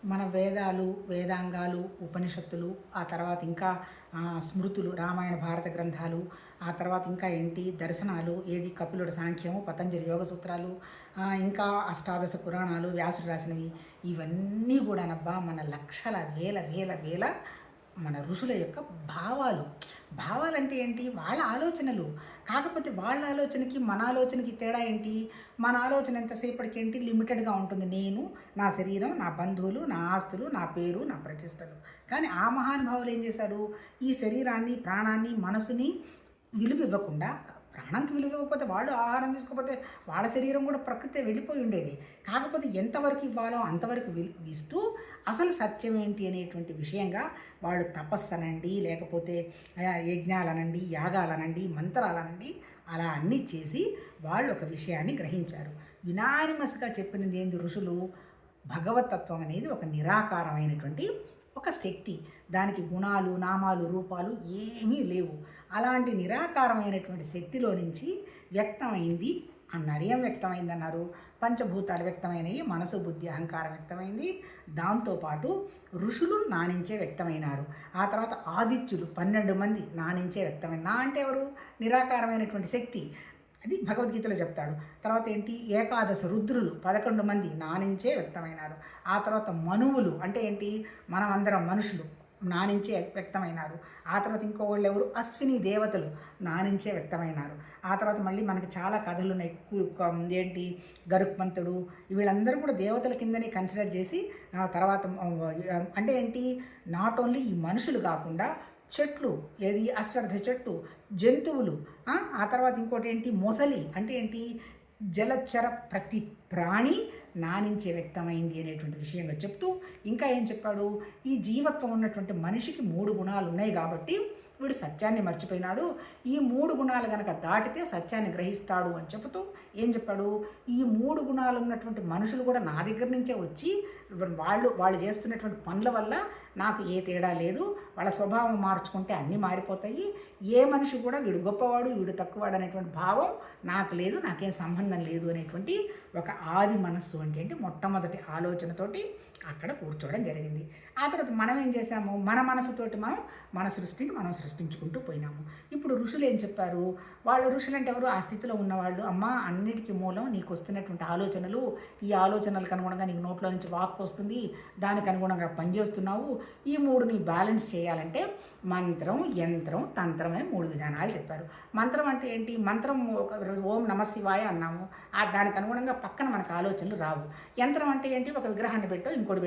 మన వేదాలు, వేదాంగాలు, ఉపనిషత్తులు, ఆ తర్వాత ఇంకా స్మృతులు, రామాయణ భారత గ్రంథాలు, ఆ తర్వాత ఇంకా ఏంటి దర్శనాలు, ఏది కపిలుడు సాంఖ్యము, పతంజలి యోగ సూత్రాలు, ఇంకా అష్టాదశ పురాణాలు, వ్యాసుడు రాసినవి, ఇవన్నీ కూడానబ్బా మన లక్షల వేల వేల వేల మన ఋషుల యొక్క భావాలు. భావాలంటే ఏంటి? వాళ్ళ ఆలోచనలు. కాకపోతే వాళ్ళ ఆలోచనకి మన ఆలోచనకి తేడా ఏంటి? మన ఆలోచన ఎంతసేపటికి ఏంటి? లిమిటెడ్గా ఉంటుంది. నేను, నా శరీరం, నా బంధువులు, నా ఆస్తులు, నా పేరు, నా ప్రతిష్టలు. కానీ ఆ మహానుభావులు ఏం చేశారు? ఈ శరీరాన్ని, ప్రాణాన్ని, మనసుని విలువ ఇవ్వకుండా, ప్రాణంకి విలువ ఇవ్వకపోతే వాళ్ళు ఆహారం తీసుకోకపోతే వాళ్ళ శరీరం కూడా ప్రకృతి వెళ్ళిపోయి ఉండేది. కాకపోతే ఎంతవరకు ఇవ్వాలో అంతవరకు ఇస్తూ అసలు సత్యం ఏంటి అనేటువంటి విషయంగా వాళ్ళు తపస్సు అనండి, లేకపోతే యజ్ఞాలనండి, యాగాలనండి, మంత్రాలనండి, అలా అన్నీ చేసి వాళ్ళు ఒక విషయాన్ని గ్రహించారు. యునానిమస్గా చెప్పినది ఏంది ఋషులు? భగవతత్వం అనేది ఒక నిరాకారమైనటువంటి ఒక శక్తి. దానికి గుణాలు, నామాలు, రూపాలు ఏమీ లేవు. అలాంటి నిరాకారమైనటువంటి శక్తిలో నుంచి వ్యక్తమైంది అన్నారు. ఏం వ్యక్తమైంది అన్నారు? పంచభూతాలు వ్యక్తమైనవి, మనసు, బుద్ధి, అహంకారం వ్యక్తమైంది. దాంతోపాటు ఋషులు నా నుంచే వ్యక్తమైనారు. ఆ తర్వాత ఆదిత్యులు 12 మంది నా నుంచే వ్యక్తమైన. నా అంటే ఎవరు? నిరాకారమైనటువంటి శక్తి. అది భగవద్గీతలో చెప్తాడు. తర్వాత ఏంటి? ఏకాదశ రుద్రులు 11 మంది నా నుంచే వ్యక్తమైనారు. ఆ తర్వాత మనువులు అంటే ఏంటి? మనమందరం మనుషులు నా నుంచే వ్యక్తమైనారు. ఆ తర్వాత ఇంకోళ్ళు ఎవరు? అశ్విని దేవతలు నా నుంచే వ్యక్తమైనారు. ఆ తర్వాత మళ్ళీ మనకి చాలా కథలు ఉన్నాయి. ఏంటి? గరుత్మంతుడు, వీళ్ళందరూ కూడా దేవతల కిందనే కన్సిడర్ చేసి తర్వాత అంటే ఏంటి? నాట్ ఓన్లీ ఈ మనుషులు కాకుండా చెట్లు, ఏది అశ్వత్థ చెట్టు, జంతువులు, ఆ తర్వాత ఇంకోటి ఏంటి? మొసలి అంటే ఏంటి? జలచర ప్రతి ప్రాణి నా నుంచే వ్యక్తమైంది అనేటువంటి విషయంగా చెప్తూ ఇంకా ఏం చెప్పాడు? ఈ జీవత్వం ఉన్నటువంటి మనిషికి 3 గుణాలు ఉన్నాయి కాబట్టి వీడు సత్యాన్ని మర్చిపోయినాడు. ఈ 3 గుణాలు కనుక దాటితే సత్యాన్ని గ్రహిస్తాడు అని చెబుతూ ఏం చెప్పాడు? ఈ 3 గుణాలు ఉన్నటువంటి మనుషులు కూడా నా దగ్గర నుంచే వచ్చి వాళ్ళు చేస్తున్నటువంటి పనుల వల్ల నాకు ఏ తేడా లేదు. వాళ్ళ స్వభావం మార్చుకుంటే అన్నీ మారిపోతాయి. ఏ మనిషి కూడా వీడు గొప్పవాడు, వీడు తక్కువవాడు అనేటువంటి భావం నాకు లేదు, నాకేం సంబంధం లేదు అనేటువంటి ఒక ఆది మనస్సు అంటే ఏంటి? మొట్టమొదటి ఆలోచనతోటి అక్కడ కూర్చోవడం జరిగింది. ఆ తర్వాత మనం ఏం చేసాము? మన మనసుతోటి మన సృష్టిని మనం సృష్టించుకుంటూ పోయినాము. ఇప్పుడు ఋషులు ఏం చెప్పారు? వాళ్ళు ఋషులు అంటే ఎవరు? ఆ స్థితిలో ఉన్నవాళ్ళు. అమ్మ, అన్నిటికీ మూలం నీకు వస్తున్నటువంటి ఆలోచనలు. ఈ ఆలోచనలకు అనుగుణంగా నీకు నోట్లో నుంచి వాక్కు వస్తుంది, దానికి అనుగుణంగా పనిచేస్తున్నావు. ఈ 3ని బ్యాలెన్స్ చేయాలంటే మంత్రం, యంత్రం, తంత్రం అని 3 విధానాలు చెప్పారు. మంత్రం అంటే ఏంటి? మంత్రం ఓం నమ శివాయ అన్నాము, దానికి అనుగుణంగా పక్కన మనకు ఆలోచనలు రావు. యంత్రం అంటే ఏంటి? ఒక విగ్రహాన్ని పెట్టో ఇంకోటి